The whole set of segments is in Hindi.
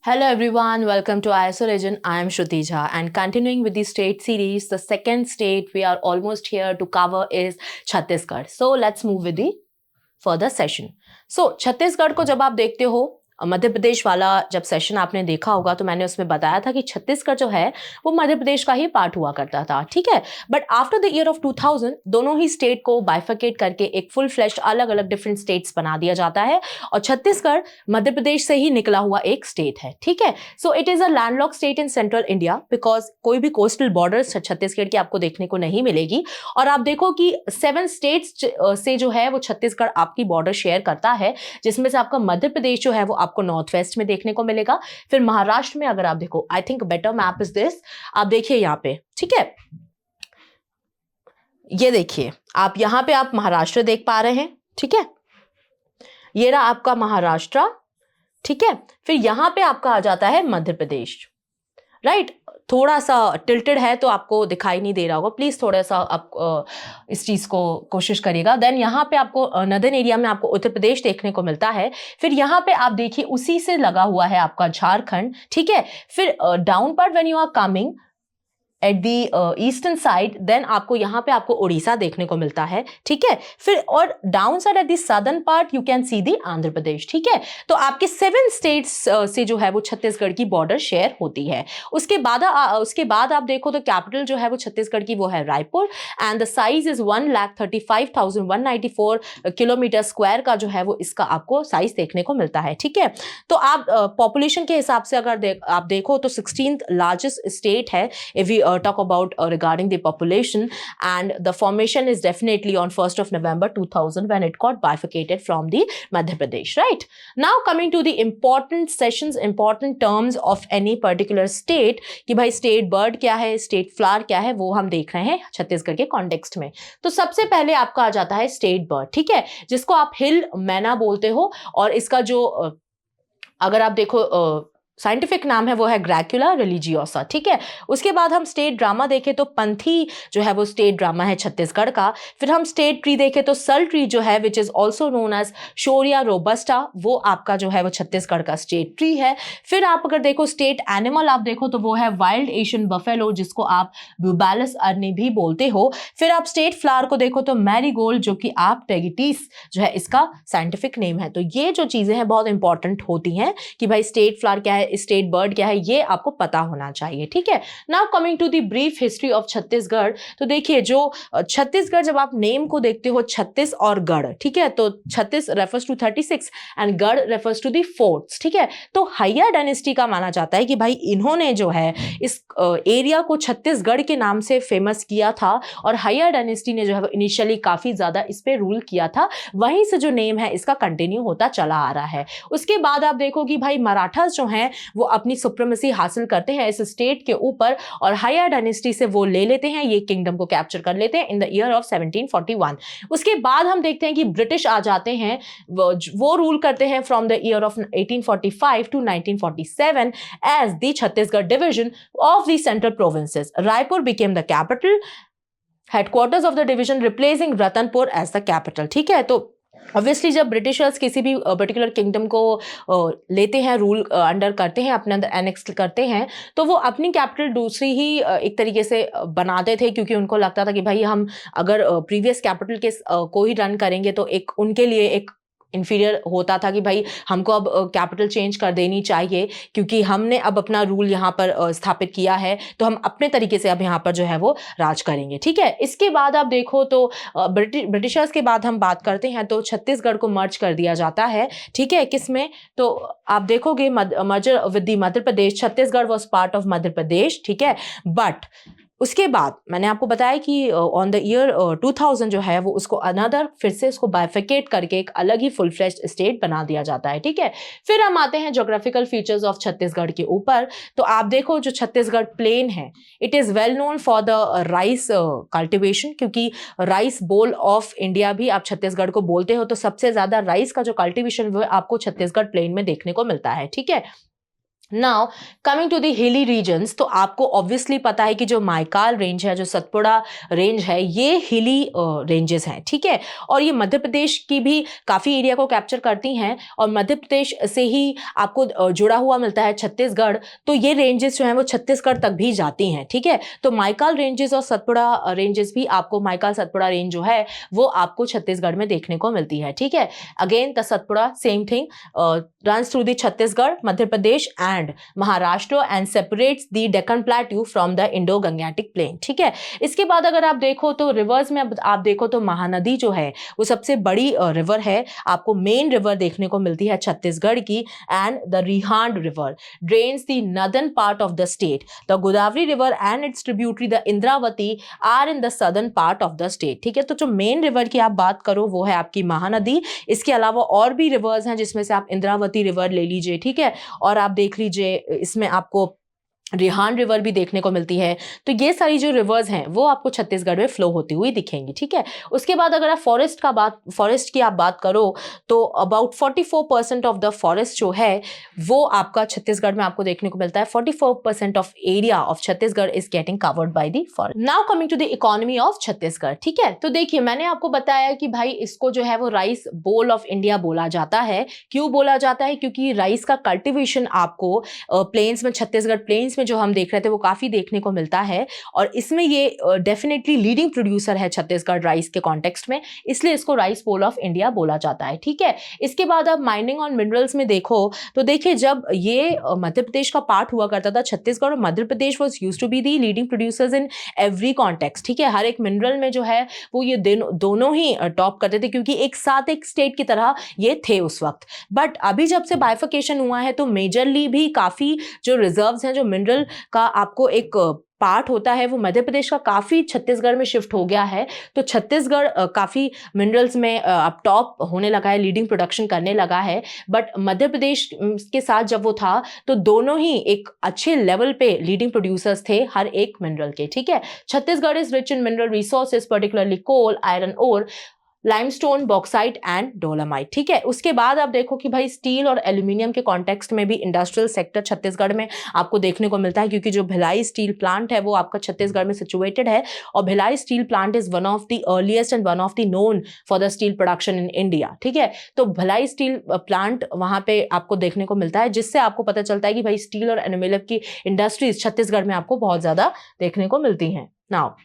Hello everyone, welcome to ISO Region. I am Shruti Jha and continuing with the state series, the second state we are almost here to cover is Chhattisgarh. So let's move with the further session. So Chhattisgarh को जब आप देखते हो, मध्य प्रदेश वाला जब सेशन आपने देखा होगा तो मैंने उसमें बताया था कि छत्तीसगढ़ जो है वो मध्य प्रदेश का ही पार्ट हुआ करता था, ठीक है। But after the year of 2000 दोनों ही स्टेट को बाइफरकेट करके एक फुल फ्लेश्ड अलग अलग डिफरेंट स्टेट्स बना दिया जाता है और छत्तीसगढ़ मध्य प्रदेश से ही निकला हुआ एक स्टेट है, ठीक है। So it is a landlock state in central India because कोई भी कोस्टल बॉर्डर छत्तीसगढ़ की आपको देखने को नहीं मिलेगी। और आप देखो कि 7 स्टेट्स से जो है वो छत्तीसगढ़ आपकी बॉर्डर शेयर करता है, जिसमें से आपका मध्य प्रदेश जो है वो आपको नॉर्थ वेस्ट में देखने को मिलेगा। फिर महाराष्ट्र में अगर आप देखो, I think better map is this, आप देखिए यहाँ पे, ठीक है। ये देखिए आप यहाँ पे आप महाराष्ट्र देख पा रहे हैं, ठीक है। ये रहा आपका महाराष्ट्र, ठीक है। फिर यहां पे आपका आ जाता है मध्य प्रदेश, राइट। थोड़ा सा टिल्टेड है तो आपको दिखाई नहीं दे रहा होगा, प्लीज थोड़ा सा आप इस चीज को कोशिश करिएगा। देन यहाँ पे आपको नदर्न एरिया में आपको उत्तर प्रदेश देखने को मिलता है। फिर यहाँ पे आप देखिए उसी से लगा हुआ है आपका झारखंड, ठीक है। फिर down part when you are coming at the eastern side, then आपको यहाँ पे आपको उड़ीसा देखने को मिलता है, ठीक है। फिर और down side at the southern part you can see the Andhra Pradesh, ठीक है। तो आपके 7 स्टेट्स से जो है वो छत्तीसगढ़ की बॉर्डर शेयर होती है। उसके बाद आप देखो तो कैपिटल जो है वो छत्तीसगढ़ की वो है Raipur and the size is 1,35,194 kilometre square का जो है वो इसका आपको साइज देखने को मिलता है, ठीक है। तो आप पॉपुलेशन के हिसाब से अगर आप देखो तो 16th लार्जेस्ट स्टेट है if we talk about regarding the population, and the formation is definitely on 1st of November 2000 when it got bifurcated from the Madhya Pradesh, right? Now coming to the important sessions, important terms of any particular state कि भाई state bird क्या है, state flower क्या है, वो हम देख रहे हैं छत्तीसगढ़ के कॉन्टेक्स्ट में। तो सबसे पहले आपका आ जाता है state bird, ठीक है, जिसको आप हिल मैना बोलते हो। और इसका जो अगर आप देखो साइंटिफिक नाम है वो है ग्रैक्युला रिलीजियोसा, ठीक है। उसके बाद हम स्टेट ड्रामा देखें तो पंथी जो है वो स्टेट ड्रामा है छत्तीसगढ़ का। फिर हम स्टेट ट्री देखें तो सल ट्री जो है which is also known as Shorea robusta, वो आपका जो है वो छत्तीसगढ़ का स्टेट ट्री है। फिर आप अगर देखो स्टेट एनिमल आप देखो तो वो है वाइल्ड एशियन बफेलो, जिसको आप ब्यूबैलस अर्नी भी बोलते हो। फिर आप स्टेट फ्लावर को देखो तो मैरीगोल्ड, जो कि आप टेगिटिस जो है इसका साइंटिफिक नेम है। तो ये जो चीजें हैं बहुत इंपॉर्टेंट होती हैं कि भाई स्टेट फ्लावर क्या है, स्टेट बर्ड क्या है, ये आपको पता होना चाहिए, ठीक है। Now coming to the brief history of Chhattisgarh, तो देखिए जो छत्तीसगढ़ जब आप नेम को देखते हो छत्तीस और गढ़, ठीक है, तो छत्तीस रेफर्स टू 36 एंड गढ़ रेफर्स टू द फोर्ट्स, ठीक है। तो हैया डायनेस्टी का माना जाता है कि भाई इन्होंने जो है इस एरिया को छत्तीसगढ़ के नाम से फेमस किया था और हैया डायनेस्टी ने जो है इनिशियली काफी ज्यादा इस पे रूल किया था, वहीं से जो नेम है इसका कंटिन्यू होता चला आ रहा है। उसके बाद आप देखो कि भाई मराठास जो हैं वो अपनी सुप्रीमेसी हासिल करते हैं इस स्टेट के ऊपर और हैया डायनेस्टी से वो ले लेते हैं, ये किंगडम को कैप्चर कर लेते हैं इन द ईयर ऑफ 1741। उसके बाद हम देखते हैं कि ब्रिटिश आ जाते हैं, वो रूल करते हैं from the year of 1845 to 1947 as the Chhattisgarh division of the central provinces. Raipur became the capital, headquarters of the division replacing Ratanpur as the capital, ठीक है। तो ऑब्वियसली जब ब्रिटिशर्स किसी भी पर्टिकुलर किंगडम को लेते हैं, रूल अंडर करते हैं, अपने अंदर एनेक्स करते हैं, तो वो अपनी कैपिटल दूसरी ही एक तरीके से बनाते थे, क्योंकि उनको लगता था कि भाई हम अगर प्रीवियस कैपिटल के को ही रन करेंगे तो एक उनके लिए एक इन्फीरियर होता था कि भाई हमको अब कैपिटल चेंज कर देनी चाहिए, क्योंकि हमने अब अपना रूल यहाँ पर स्थापित किया है, तो हम अपने तरीके से अब यहाँ पर जो है वो राज करेंगे, ठीक है। इसके बाद आप देखो तो ब्रिटिशर्स के बाद हम बात करते हैं तो छत्तीसगढ़ को मर्ज कर दिया जाता है, ठीक है। किसमें, तो आप देखोगे merger with the Madhya Pradesh, Chhattisgarh was part of Madhya Pradesh, ठीक है। बट उसके बाद मैंने आपको बताया कि ऑन द ईयर 2000 जो है वो उसको अनदर फिर से उसको बाइफिकेट करके एक अलग ही फुल फ्लेश्ड स्टेट बना दिया जाता है, ठीक है। फिर हम आते हैं ज्योग्राफिकल फीचर्स ऑफ छत्तीसगढ़ के ऊपर। तो आप देखो जो छत्तीसगढ़ प्लेन है, it is well known for the rice cultivation, क्योंकि राइस बोल ऑफ इंडिया भी आप छत्तीसगढ़ को बोलते हो, तो सबसे ज्यादा राइस का जो कल्टिवेशन वो आपको छत्तीसगढ़ प्लेन में देखने को मिलता है, ठीक है। Now coming to the hilly regions, तो आपको ऑब्वियसली पता है कि जो माइकाल रेंज है, जो सतपुड़ा रेंज है, ये हिली रेंजेस हैं, ठीक है। और ये मध्य प्रदेश की भी काफ़ी एरिया को कैप्चर करती हैं और मध्य प्रदेश से ही आपको जुड़ा हुआ मिलता है छत्तीसगढ़। तो ये रेंजेस जो हैं वो छत्तीसगढ़ तक भी जाती हैं, ठीक है। तो माइकाल रेंजेस और सतपुड़ा रेंजेस भी आपको, माइकाल सतपुड़ा रेंज जो है वो आपको छत्तीसगढ़ में देखने को मिलती है, ठीक है। Again the Satpura same thing runs through the Chhattisgarh, Madhya Pradesh and Maharashtra and separates the Deccan Plateau from the Indo-Gangetic Plain, ठीक है। इसके बाद अगर आप देखो तो रिवर्स में आप देखो तो महानदी जो है वो सबसे बड़ी रिवर है, आपको मेन रिवर देखने को मिलती है छत्तीसगढ़ की, and the Rihand river drains the northern part of the state. The Godavari river and its tributary the Indravati are in the southern part of the state, ठीक है। तो जो मेन रिवर की आप बात करो वो है आपकी महानदी। इसके अलावा और भी रिवर्स हैं जिसमें से आप इंद्रावती रिवर ले लीजिए, ठीक है, और आप देख लीजिए इसमें आपको रिहान रिवर भी देखने को मिलती है। तो ये सारी जो रिवर्स हैं वो आपको छत्तीसगढ़ में फ्लो होती हुई दिखेंगी, ठीक है। उसके बाद अगर आप फॉरेस्ट की आप बात करो तो अबाउट 44% ऑफ द फॉरेस्ट जो है वो आपका छत्तीसगढ़ में आपको देखने को मिलता है। 44% of area of Chhattisgarh is getting covered by the forest. Now coming to the economy of Chhattisgarh, ठीक है। तो देखिए मैंने आपको बताया कि भाई इसको जो है वो राइस बोल ऑफ इंडिया बोला जाता है। क्यों बोला जाता है? क्योंकि राइस का कल्टिवेशन आपको प्लेन्स में, छत्तीसगढ़ प्लेन्स में जो हम देख रहे थे वो काफी देखने को मिलता है और इसमें ये डेफिनेटली लीडिंग प्रोड्यूसर है छत्तीसगढ़ राइस के कॉन्टेक्स्ट में, इसलिए इसको राइस बोल ऑफ इंडिया बोला जाता है, ठीक है। इसके बाद आप माइनिंग और मिनरल्स में देखो तो देखिए जब ये मध्य प्रदेश का पार्ट हुआ करता था, छत्तीसगढ़ और Madhya Pradesh was used to be the leading producers in every context, ठीक है। हर एक मिनरल में जो है वो ये दोनों ही टॉप करते थे क्योंकि एक साथ एक स्टेट की तरह ये थे उस वक्त। बट अभी जब से बाइफिकेशन हुआ है तो मेजरली भी काफी जो रिजर्व्स हैं, जो मिनरल का आपको एक पार्ट होता है वो मध्य प्रदेश का काफी छत्तीसगढ़ में शिफ्ट हो गया है। तो छत्तीसगढ़ काफी मिनरल्स में अब टॉप होने लगा है, लीडिंग प्रोडक्शन करने लगा है। बट मध्य प्रदेश के साथ जब वो था तो दोनों ही एक अच्छे लेवल पे लीडिंग प्रोड्यूसर्स थे हर एक मिनरल के, ठीक है। Chhattisgarh is rich in mineral resources particularly coal, iron ore, limestone, bauxite and dolomite, ठीक है। उसके बाद आप देखो कि भाई स्टील और एल्यूमिनियम के कॉन्टेक्स्ट में भी इंडस्ट्रियल सेक्टर छत्तीसगढ़ में आपको देखने को मिलता है क्योंकि जो भिलाई स्टील प्लांट है वो आपका छत्तीसगढ़ में सिचुएटेड है और Bhilai steel plant is one of the earliest and one of the known for the steel production in India, ठीक है। तो भिलाई स्टील प्लांट वहां पे आपको देखने को मिलता है जिससे आपको पता चलता है कि भाई स्टील और एल्यूमिनियम की इंडस्ट्रीज छत्तीसगढ़ में आपको बहुत ज्यादा देखने को मिलती हैं। Now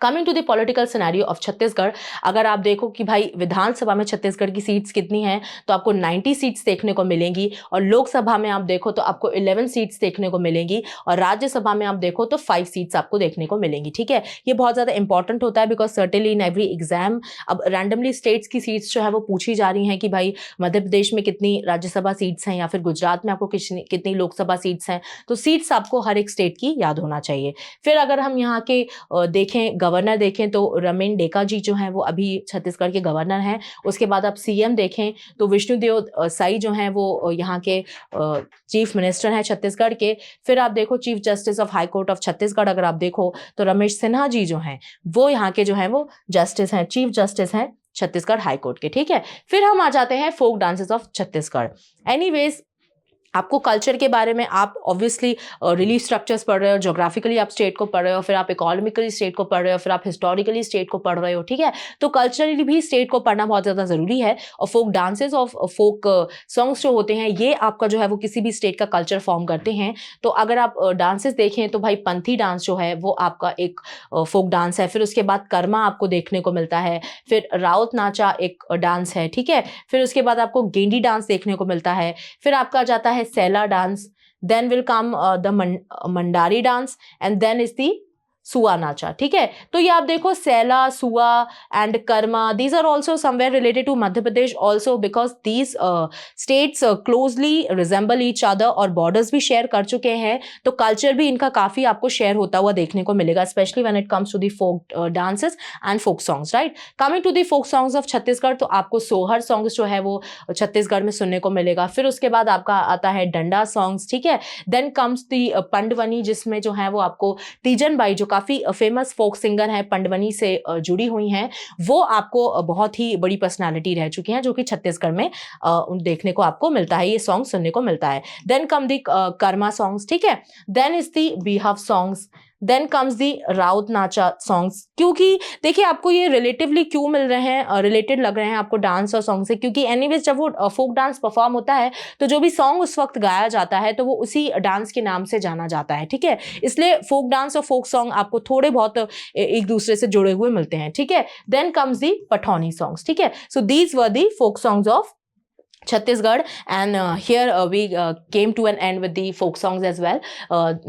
coming to the political scenario of Chhattisgarh, अगर आप देखो कि भाई विधानसभा में छत्तीसगढ़ की सीट्स कितनी हैं तो आपको 90 सीट्स देखने को मिलेंगी और लोकसभा में आप देखो तो आपको 11 सीट्स देखने को मिलेंगी और राज्यसभा में आप देखो तो 5 सीट्स आपको देखने को मिलेंगी, ठीक है। ये बहुत ज़्यादा इंपॉर्टेंट होता है because certainly in every exam अब रैंडमली स्टेट्स की सीट्स जो है वो पूछी जा रही हैं कि भाई मध्य प्रदेश में कितनी राज्यसभा सीट्स हैं या फिर गुजरात में आपको कितनी लोकसभा सीट्स हैं, तो सीट्स आपको हर एक स्टेट की याद होना चाहिए। फिर अगर हम यहाँ के देखें गवर्नर देखें तो रमेन डेका जी जो हैं वो अभी छत्तीसगढ़ के गवर्नर हैं। उसके बाद आप सीएम देखें तो विष्णुदेव साई जो हैं वो यहाँ के चीफ मिनिस्टर हैं छत्तीसगढ़ के। फिर आप देखो chief justice of high court of Chhattisgarh अगर आप देखो तो रमेश सिन्हा जी जो हैं वो यहाँ के जो हैं वो जस्टिस हैं, चीफ जस्टिस हैं छत्तीसगढ़ हाई कोर्ट के, ठीक है। फिर हम आ जाते हैं folk dances of Chhattisgarh. Anyways आपको कल्चर के बारे में आप ऑब्वियसली रिलीफ स्ट्रक्चर्स पढ़ रहे हो, जोग्राफिकली आप स्टेट को पढ़ रहे हो, फिर आप इकोनॉमिकली स्टेट को पढ़ रहे हो, फिर आप हिस्टोरिकली स्टेट को पढ़ रहे हो, ठीक है। तो कल्चरली भी स्टेट को पढ़ना बहुत ज़्यादा ज़रूरी है और फोक डांसेस और फोक सॉन्ग्स जो होते हैं ये आपका जो है वो किसी भी स्टेट का कल्चर फॉर्म करते हैं। तो अगर आप डांसेस देखें तो भाई पंथी डांस जो है वो आपका एक फोक डांस है। फिर उसके बाद कर्मा आपको देखने को मिलता है, फिर राउत नाचा एक डांस है, ठीक है। फिर उसके बाद आपको गेंडी डांस देखने को मिलता है। फिर आपका जाता है Saila dance, then will come the Mandari dance and then is the Sua Nacha, ठीक है। तो ये आप देखो Saila, Sua and Karma, these are also somewhere related to Madhya Pradesh also because these states closely resemble each other और बॉर्डर्स भी शेयर कर चुके हैं। तो कल्चर भी इनका काफ़ी आपको शेयर होता हुआ देखने को मिलेगा, specially when it comes to the folk dances and folk songs, right. Coming to the folk songs of Chhattisgarh तो आपको सोहर सॉन्ग्स जो है वो छत्तीसगढ़ में सुनने को मिलेगा। फिर उसके बाद आपका आता है डंडा सॉन्ग्स, ठीक है। देन कम्स दी पंडवनी जिसमें जो है वो आपको तीजन बाई जो काफ़ी फेमस फोक सिंगर हैं, पंडवनी से जुड़ी हुई हैं, वो आपको बहुत ही बड़ी पर्सनालिटी रह चुकी हैं, जो कि छत्तीसगढ़ में देखने को आपको मिलता है, ये सॉन्ग सुनने को मिलता है। Then come the Karma songs, ठीक है। Then is the Bihav songs, then comes the Raut Nacha songs. क्योंकि देखिए आपको ये रिलेटिवली क्यों मिल रहे हैं, रिलेटेड लग रहे हैं आपको डांस और सॉन्ग से, क्योंकि एनीवेज जब वो फोक डांस परफॉर्म होता है तो जो भी सॉन्ग उस वक्त गाया जाता है तो वो उसी डांस के नाम से जाना जाता है, ठीक है। इसलिए फोक डांस और फोक सॉन्ग आपको थोड़े बहुत एक दूसरे से जुड़े हुए मिलते हैं, ठीक है। Then comes the Pathauni songs, ठीक है। So these were the folk songs of Chhattisgarh, and here we came to an end with the folk songs as well.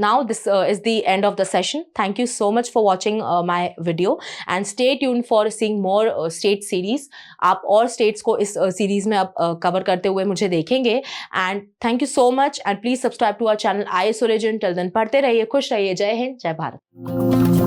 Now this is the end of the session. Thank you so much for watching my video, and stay tuned for seeing more state series. आप और states को इस series में अब cover करते हुए मुझे देखेंगे, and thank you so much, and please subscribe to our channel IAS Origin. Till then पढ़ते रहिए, खुश रहिए, जय हिंद, जय भारत।